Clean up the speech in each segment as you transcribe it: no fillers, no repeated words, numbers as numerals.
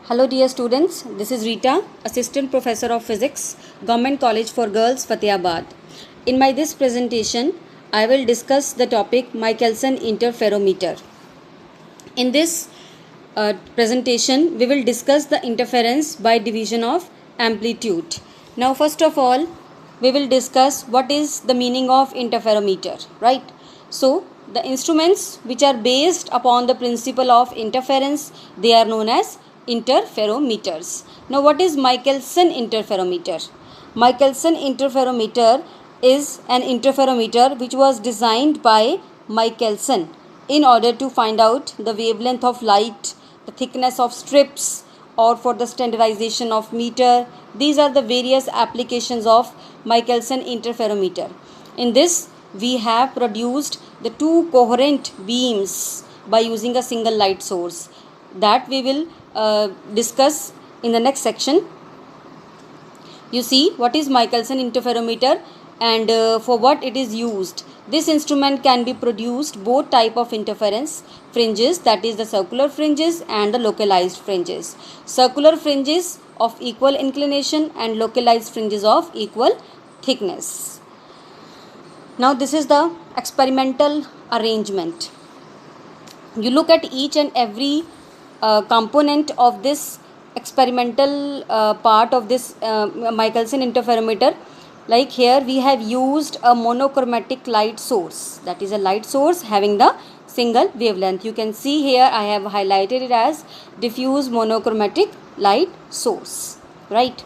Hello dear students, this is Rita, Assistant Professor of Physics, Government College for Girls, Fatehabad. In my this presentation, I will discuss the topic Michelson interferometer. In this presentation, we will discuss the interference by division of amplitude. Now first of all, we will discuss what is the meaning of interferometer, right? So, the instruments which are based upon the principle of interference, they are known as interferometers. Now what is Michelson interferometer? Michelson interferometer is an interferometer which was designed by Michelson in order to find out the wavelength of light, the thickness of strips, or for the standardization of meter. These are the various applications of Michelson interferometer. In this, we have produced the two coherent beams by using a single light source. That we will discuss in the next section. You see what is Michelson interferometer and for what it is used. This instrument can be produced both type of interference fringes, that is the circular fringes and the localized fringes. Circular fringes of equal inclination and localized fringes of equal thickness. Now this is the experimental arrangement. You look at each and every component of this experimental part of this Michelson interferometer. Like here we have used a monochromatic light source, that is a light source having the single wavelength. You can see here I have highlighted it as diffuse monochromatic light source, right?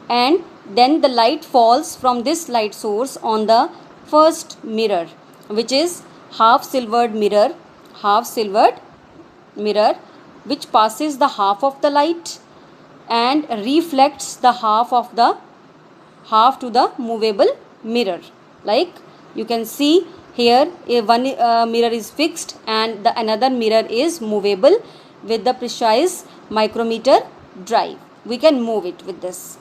And then the light falls from this light source on the first mirror, which is half silvered mirror, which passes the half of the light and reflects the half to the movable mirror. Like you can see here, one mirror is fixed and the another mirror is movable with the precise micrometer drive. We can move it with this.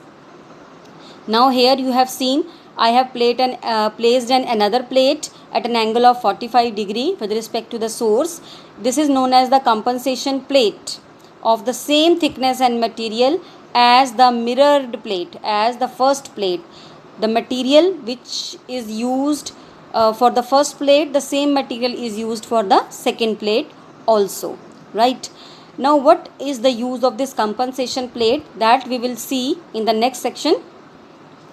Now here you have seen I have placed another plate at an angle of 45 degree with respect to the source. This is known as the compensation plate of the same thickness and material as the mirrored plate, as the first plate. The material which is used for the first plate, the same material is used for the second plate also, right? Now what is the use of this compensation plate, that we will see in the next section.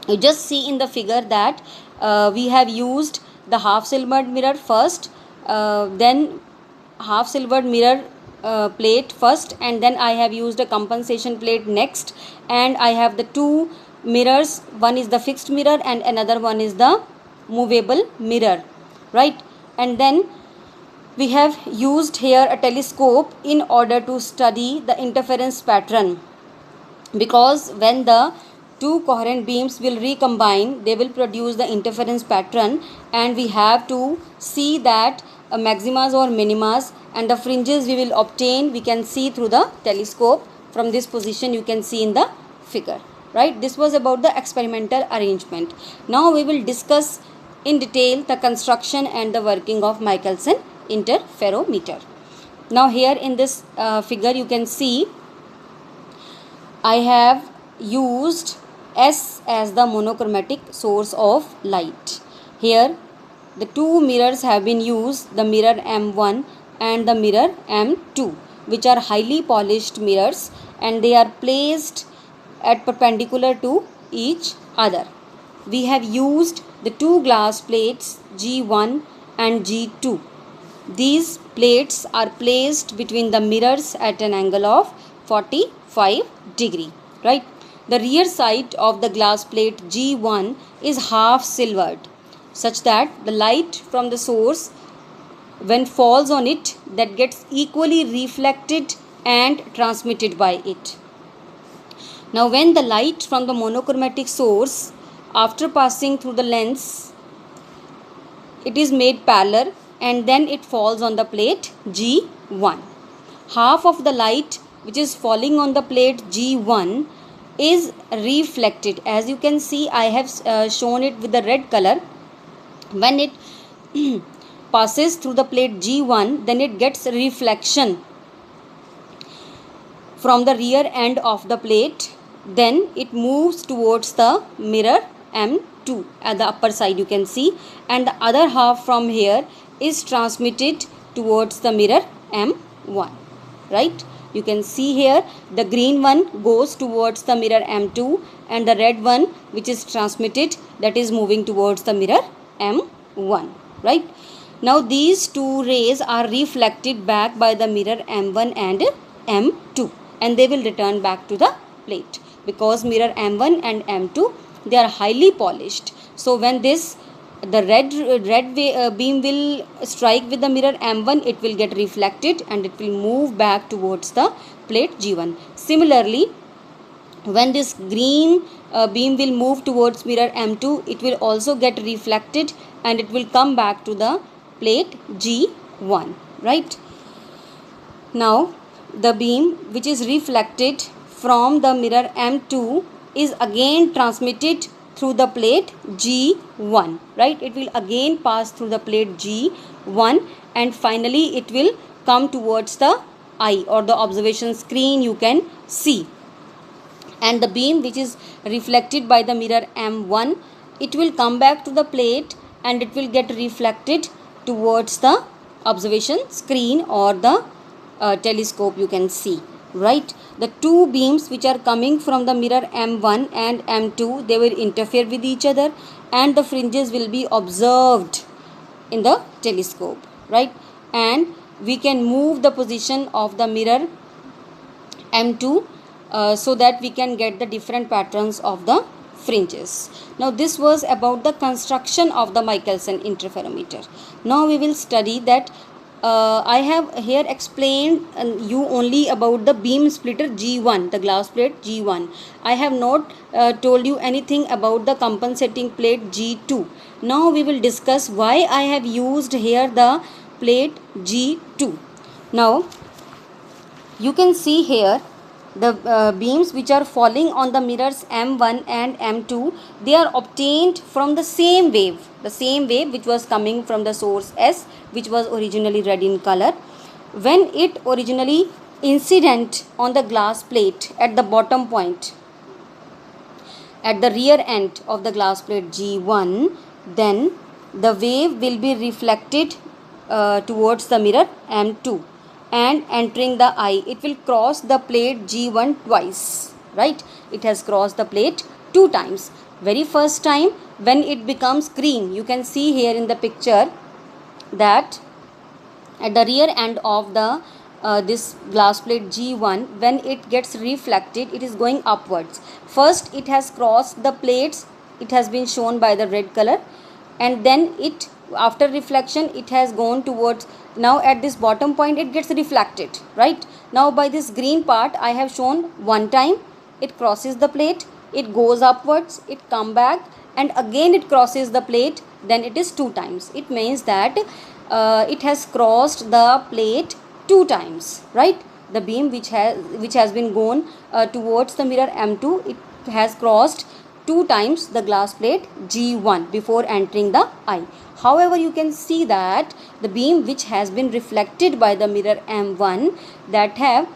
You just see in the figure that we have used the half silvered mirror first, then half silvered mirror plate first, and then I have used a compensation plate next, and I have the two mirrors, one is the fixed mirror and another one is the movable mirror, right? And then we have used here a telescope in order to study the interference pattern, because when the two coherent beams will recombine, they will produce the interference pattern, and we have to see that maximas or minimas and the fringes we will obtain, we can see through the telescope. From this position you can see in the figure, right? This was about the experimental arrangement. Now we will discuss in detail the construction and the working of Michelson interferometer. Now here in this figure you can see I have used S as the monochromatic source of light. Here the two mirrors have been used, the mirror M1 and the mirror M2, which are highly polished mirrors, and they are placed at perpendicular to each other. We have used the two glass plates G1 and G2. These plates are placed between the mirrors at an angle of 45 degree, right? The rear side of the glass plate G1 is half silvered, such that the light from the source, when falls on it, that gets equally reflected and transmitted by it. Now when the light from the monochromatic source, after passing through the lens, it is made paler and then it falls on the plate G1. Half of the light which is falling on the plate G1 is reflected. As you can see, I have shown it with the red color. When it passes through the plate G1, then it gets reflection from the rear end of the plate, then it moves towards the mirror M2 at the upper side, you can see, and the other half from here is transmitted towards the mirror M1, right? You can see here the green one goes towards the mirror M2 and the red one which is transmitted, that is moving towards the mirror M1, right? Now these two rays are reflected back by the mirror M1 and M2 and they will return back to the plate, because mirror M1 and M2, they are highly polished. So when the red beam will strike with the mirror M1, it will get reflected and it will move back towards the plate G1. Similarly, when this green beam will move towards mirror M2, it will also get reflected and it will come back to the plate G1, right? Now the beam which is reflected from the mirror M2 is again transmitted through the plate G1, right? It will again pass through the plate G1 and finally it will come towards the eye or the observation screen, you can see. And the beam which is reflected by the mirror M1, it will come back to the plate and it will get reflected towards the observation screen or the telescope, you can see, right? The two beams which are coming from the mirror M1 and M2, they will interfere with each other and the fringes will be observed in the telescope, right? And we can move the position of the mirror M2 so that we can get the different patterns of the fringes. Now this was about the construction of the Michelson interferometer. Now we will study that I have here explained you only about the beam splitter G1, the glass plate G1. I have not told you anything about the compensating plate G2. Now we will discuss why I have used here the plate G2. Now you can see here the beams which are falling on the mirrors M1 and M2, they are obtained from the same wave which was coming from the source S, which was originally red in color. When it originally incident on the glass plate at the bottom point, at the rear end of the glass plate G1, then the wave will be reflected towards the mirror M2 and entering the eye. It will cross the plate G1 twice, right? It has crossed the plate 2 times. Very first time when it becomes green, you can see here in the picture that at the rear end of the this glass plate G1, when it gets reflected, it is going upwards. First it has crossed the plates, it has been shown by the red color, and then it, after reflection, it has gone towards, now at this bottom point it gets reflected, right? Now by this green part I have shown one time, it crosses the plate, it goes upwards, it come back and again it crosses the plate, then it is 2 times. It means that it has crossed the plate 2 times, right? The beam which has been gone towards the mirror M2, it has crossed 2 times the glass plate G1 before entering the eye. However, you can see that the beam which has been reflected by the mirror M1 that have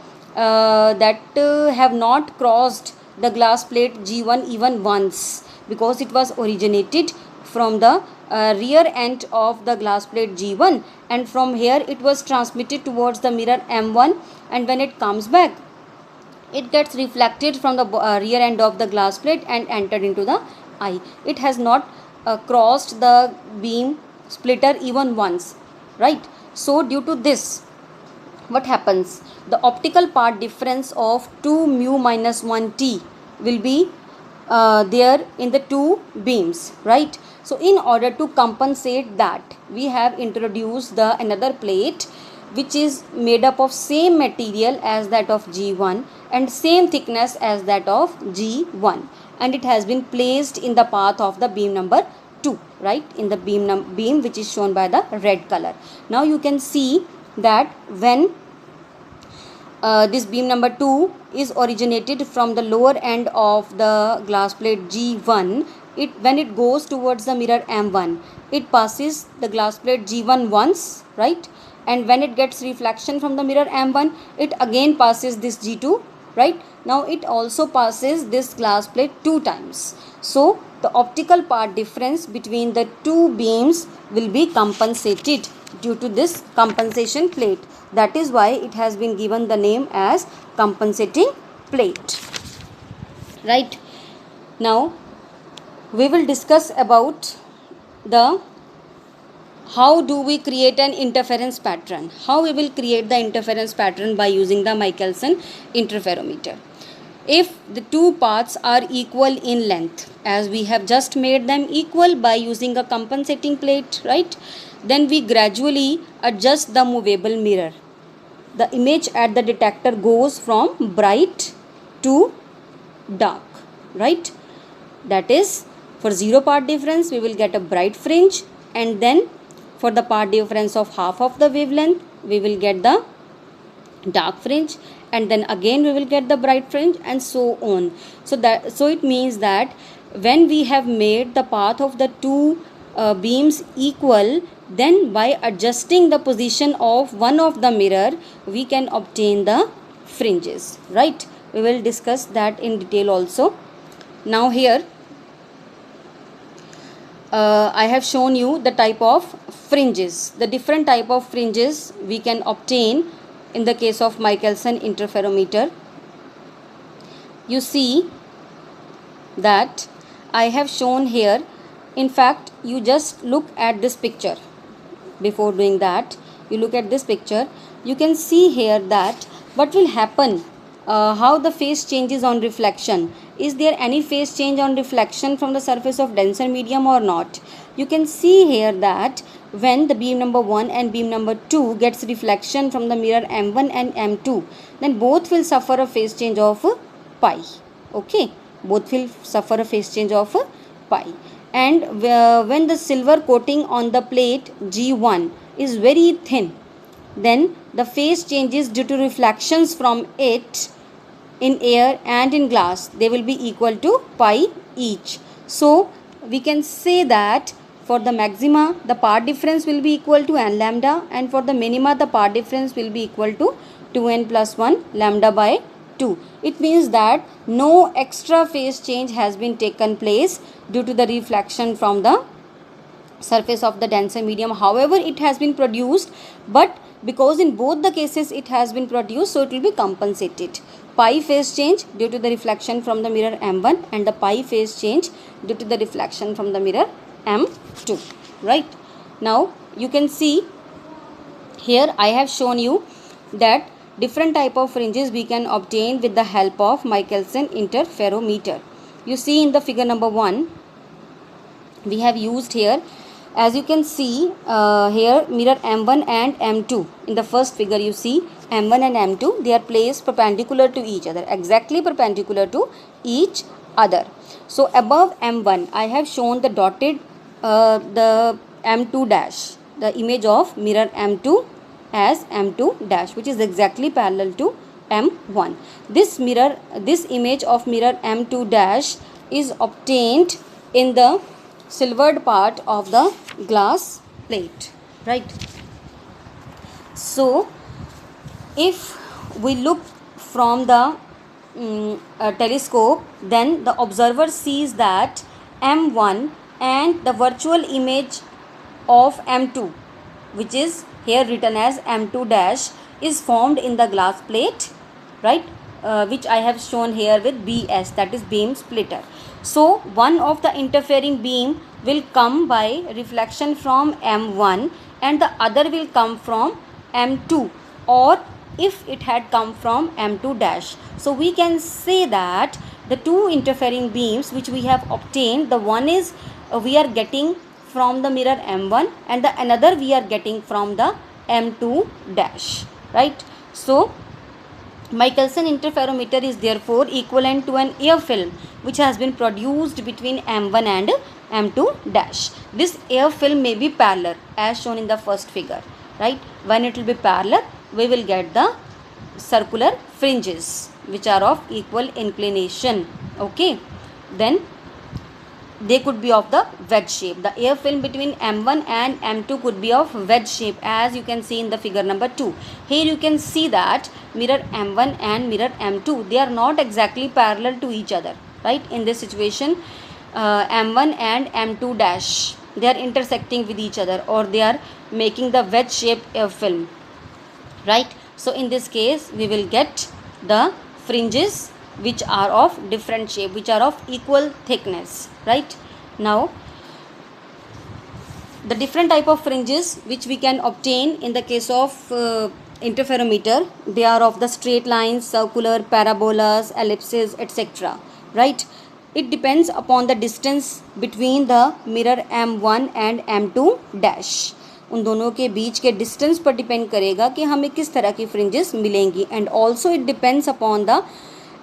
not crossed the glass plate G1 even once, because it was originated from the rear end of the glass plate G1, and from here it was transmitted towards the mirror M1, and when it comes back, it gets reflected from the rear end of the glass plate and entered into the eye. It has not crossed the beam splitter even once, right? So due to this, what happens? The optical part difference of 2 mu minus 1 t will be there in the 2 beams, right? So in order to compensate that, we have introduced the another plate which is made up of same material as that of G1 and same thickness as that of G1, and it has been placed in the path of the beam number 2, right, in the beam which is shown by the red color. Now you can see that when this beam number 2 is originated from the lower end of the glass plate G1, when it goes towards the mirror M1, it passes the glass plate G1 once, right? And when it gets reflection from the mirror M1, it again passes this G2 right? Now it also passes this glass plate 2 times. So the optical path difference between the two beams will be compensated due to this compensation plate. That is why it has been given the name as compensating plate, right? Now we will discuss about the how do we create an interference pattern. How we will create the interference pattern by using the Michelson interferometer. If the two paths are equal in length, as we have just made them equal by using a compensating plate, right? Then we gradually adjust the movable mirror. The image at the detector goes from bright to dark, right? That is, for 0 path difference we will get a bright fringe, and then for the path difference of half of the wavelength we will get the dark fringe, and then again we will get the bright fringe, and so on. So it means that when we have made the path of the two beams equal, then by adjusting the position of one of the mirror we can obtain the fringes, right? We will discuss that in detail also. Now here I have shown you the type of fringes, the different type of fringes we can obtain in the case of Michelson interferometer. You see that I have shown here. In fact, you just look at this picture. Before doing that, you look at this picture. You can see here that what will happen, how the phase changes on reflection. Is there any phase change on reflection from the surface of denser medium or not? You can see here that when the beam number 1 and beam number 2 gets reflection from the mirror M1 and M2, then both will suffer a phase change of pi. Okay, both will suffer a phase change of pi. And when the silver coating on the plate G1 is very thin, then the phase changes due to reflections from it in air and in glass, they will be equal to pi each. So we can say that for the maxima the path difference will be equal to n lambda, and for the minima the path difference will be equal to 2n plus 1 lambda by 2. It means that no extra phase change has been taken place due to the reflection from the surface of the denser medium. However, it has been produced, but because in both the cases it has been produced, so it will be compensated. Pi phase change due to the reflection from the mirror M1, and the pi phase change due to the reflection from the mirror M2, right? Now you can see here I have shown you that different type of fringes we can obtain with the help of Michelson interferometer. You see in the figure number 1 we have used here, as you can see here, mirror M1 and M2. In the first figure you see M1 and M2, they are placed perpendicular to each other, exactly perpendicular to each other. So above M1 I have shown the dotted the M2 dash, the image of mirror M2 as M2 dash, which is exactly parallel to M1. This image of mirror M2 dash is obtained in the silvered part of the glass plate, right? So if we look from the telescope, then the observer sees that M1 and the virtual image of M2, which is here written as M2 dash, is formed in the glass plate, right? Which I have shown here with BS, that is beam splitter. So one of the interfering beam will come by reflection from M1 and the other will come from M2, or if it had come from M2 dash. So we can say that the two interfering beams which we have obtained, the one is we are getting from the mirror M1 and the another we are getting from the M2 dash, right? So Michelson interferometer is therefore equivalent to an air film which has been produced between M1 and M2 dash. This air film may be parallel as shown in the first figure, right? When it will be parallel, we will get the circular fringes which are of equal inclination. Okay, then they could be of the wedge shape. The air film between M1 and M2 could be of wedge shape, as you can see in the figure number 2. Here you can see that mirror M1 and mirror M2, they are not exactly parallel to each other, right? In this situation, M1 and M2 dash, they are intersecting with each other, or they are making the wedge shape air film, right? So in this case we will get the fringes which are of different shape, which are of equal thickness, right? Now the different type of fringes which we can obtain in the case of interferometer, they are of the straight lines, circular, parabolas, ellipses, etc., right? It depends upon the distance between the mirror M1 and M2 dash. उन दोनों के बीच के distance पर depend करेगा कि हमें किस तरह की फ्रिंजेस मिलेंगी, and also it depends upon the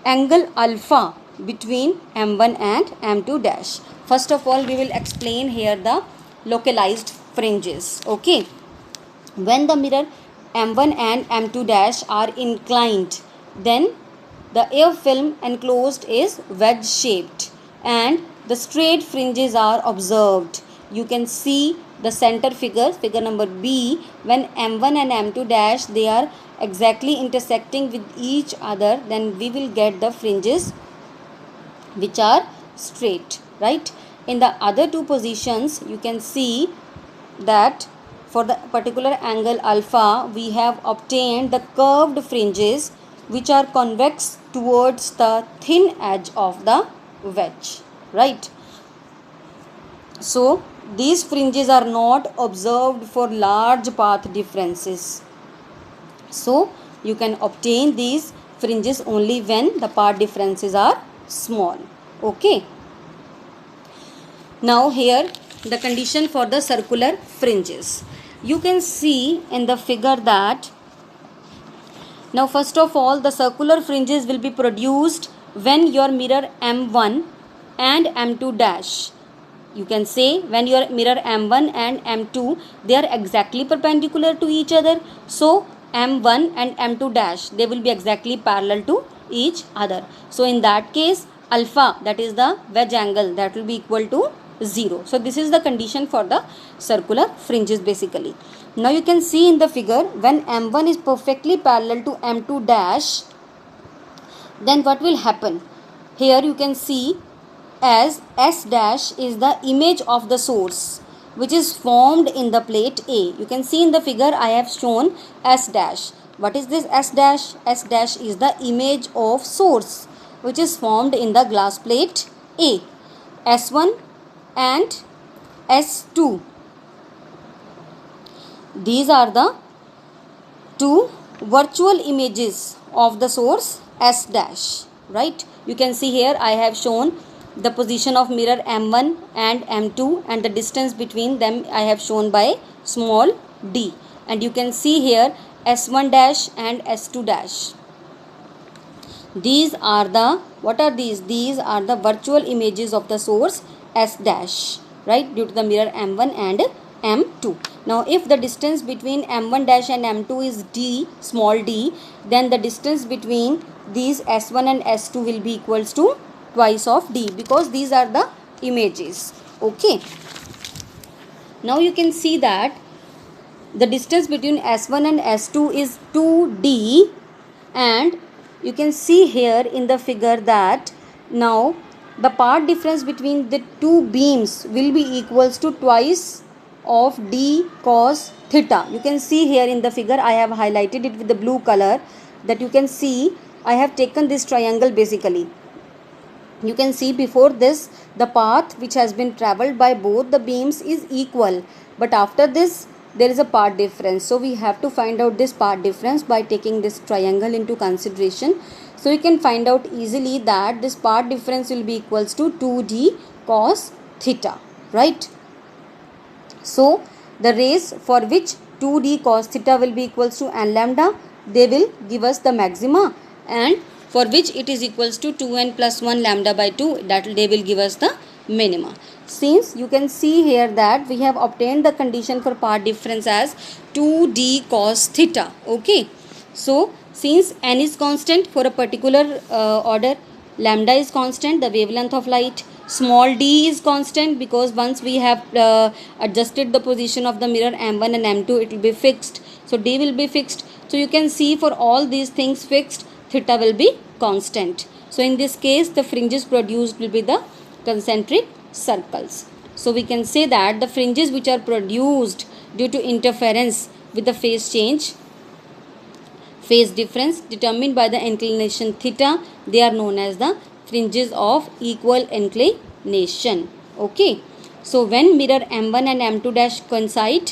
angle alpha between M1 and M2 dash. First of all, we will explain here the localized fringes. Okay, when the mirror M1 and M2 dash are inclined, then the air film enclosed is wedge shaped and the straight fringes are observed. You can see the center figure, figure number B, when M1 and M2 dash, they are exactly intersecting with each other, then we will get the fringes which are straight, right? In the other two positions, you can see that for the particular angle alpha, we have obtained the curved fringes which are convex towards the thin edge of the wedge, right? So these fringes are not observed for large path differences. So you can obtain these fringes only when the path differences are small. Okay. Now here the condition for the circular fringes. You can see in the figure that now first of all the circular fringes will be produced when your mirror M1 and M2 dash, you can say when your mirror M1 and M2, they are exactly perpendicular to each other. So M1 and M2 dash, they will be exactly parallel to each other. So in that case, alpha, that is the wedge angle, that will be equal to 0. So this is the condition for the circular fringes basically. Now you can see in the figure, when M1 is perfectly parallel to M2 dash, then what will happen? Here you can see as S dash is the image of the source which is formed in the plate A. You can see in the figure I have shown S dash. What is this S dash? S dash is the image of source which is formed in the glass plate A. S1 and S2. These are the two virtual images of the source S dash, right? You can see here I have shown the position of mirror M1 and M2 and the distance between them I have shown by small d, and you can see here S1 dash and S2 dash. These are the, what are these? These are the virtual images of the source S dash, right, due to the mirror M1 and M2. Now if the distance between M1 dash and M2 is d, small d, then the distance between these S1 and S2 will be equals to twice of d, because these are the images. Okay. Now you can see that the distance between S1 and S2 is 2d, and you can see here in the figure that now the path difference between the two beams will be equals to twice of d cos theta. You can see here in the figure I have highlighted it with the blue color, that you can see I have taken this triangle basically. You can see before this the path which has been travelled by both the beams is equal, but after this there is a path difference. So we have to find out this path difference by taking this triangle into consideration. So you can find out easily that this path difference will be equals to 2d cos theta, right? So the rays for which 2d cos theta will be equals to n lambda, they will give us the maxima, and for which it is equals to 2n plus 1 lambda by 2, that they will give us the minima. Since you can see here that we have obtained the condition for path difference as 2d cos theta. Okay. So since n is constant for a particular order, lambda is constant, the wavelength of light, Small d is constant because once we have adjusted the position of the mirror m1 and m2, it will be fixed. So d will be fixed. So you can see for all these things fixed, theta will be constant. So in this case, the fringes produced will be the concentric circles. So we can say that the fringes which are produced due to interference with the phase change, phase difference determined by the inclination theta, they are known as the fringes of equal inclination. Okay. So when mirror m1 and m2 dash coincide,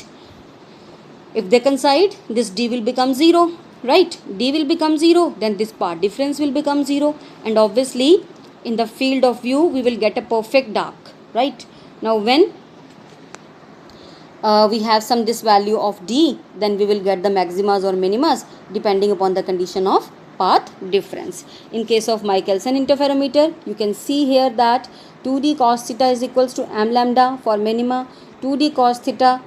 if they coincide, this d will become 0, right? D will become 0, then this path difference will become 0, and obviously in the field of view we will get a perfect dark, right? Now when we have some this value of d, then we will get the maximas or minimas depending upon the condition of path difference. In case of Michelson interferometer, you can see here that 2d cos theta is equals to m lambda for minima, 2d cos theta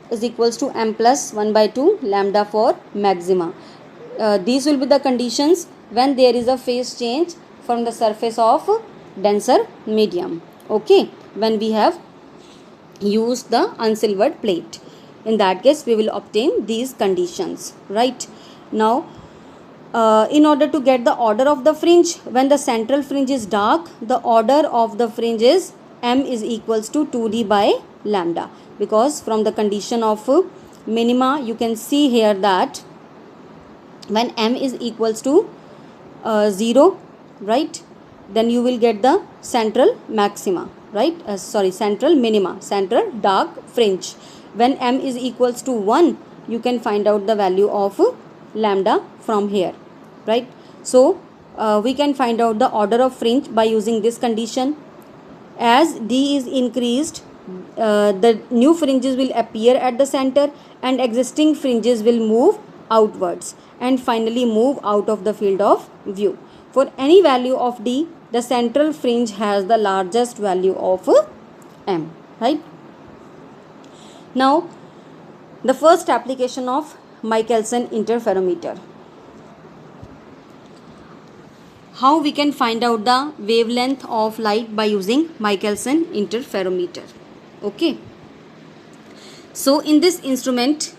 is equals to m plus 1 by 2 lambda for maxima. These will be the conditions when there is a phase change from the surface of denser medium. Okay, when we have used the unsilvered plate, in that case we will obtain these conditions, right? Now in order to get the order of the fringe, when the central fringe is dark, the order of the fringe is m is equals to 2d by lambda, because from the condition of minima you can see here that when m is equals to 0, right, then you will get the central maxima, right? Central minima, central dark fringe. When m is equals to 1, you can find out the value of lambda from here, right? So we can find out the order of fringe by using this condition. As d is increased, the new fringes will appear at the center and existing fringes will move outwards and finally move out of the field of view. For any value of d, the central fringe has the largest value of m, right? Now the first application of Michelson interferometer. How we can find out the wavelength of light by using Michelson interferometer. Okay. So in this instrument,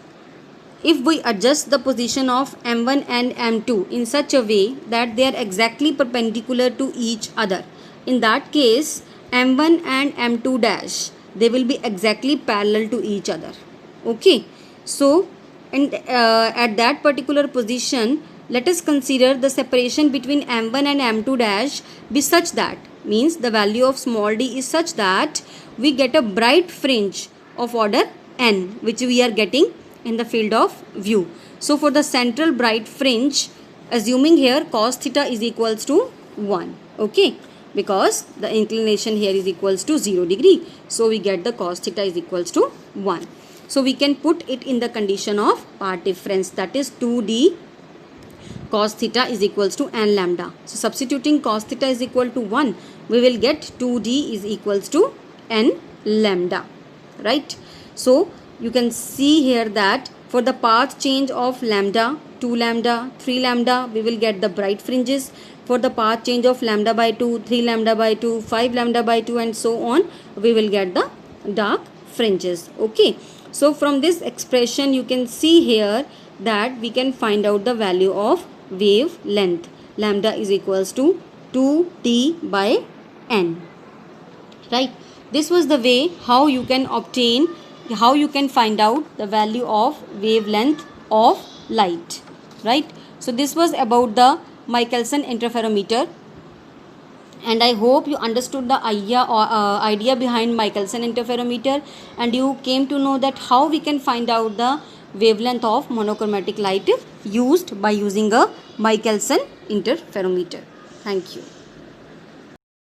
if we adjust the position of m1 and m2 in such a way that they are exactly perpendicular to each other, in that case m1 and m2 dash, they will be exactly parallel to each other. Okay. So and at that particular position, let us consider the separation between m1 and m2 dash be such that, means the value of small d is such that we get a bright fringe of order n, which we are getting in the field of view. So for the central bright fringe, assuming here cos theta is equals to 1, okay, because the inclination here is equals to 0 degree. So we get the cos theta is equals to 1. So we can put it in the condition of path difference, that is 2d cos theta is equals to n lambda. So substituting cos theta is equal to 1, we will get 2d is equals to n lambda, right? So you can see here that for the path change of lambda, 2 lambda, 3 lambda, we will get the bright fringes. For the path change of lambda by 2, 3 lambda by 2, 5 lambda by 2 and so on, we will get the dark fringes. Okay. So from this expression you can see here that we can find out the value of wavelength. Lambda is equals to 2t by n, right? This was the way how you can obtain, how you can find out the value of wavelength of light, right? So this was about the Michelson interferometer, and I hope you understood the idea behind Michelson interferometer, and you came to know that how we can find out the wavelength of monochromatic light used by using a Michelson interferometer. Thank you.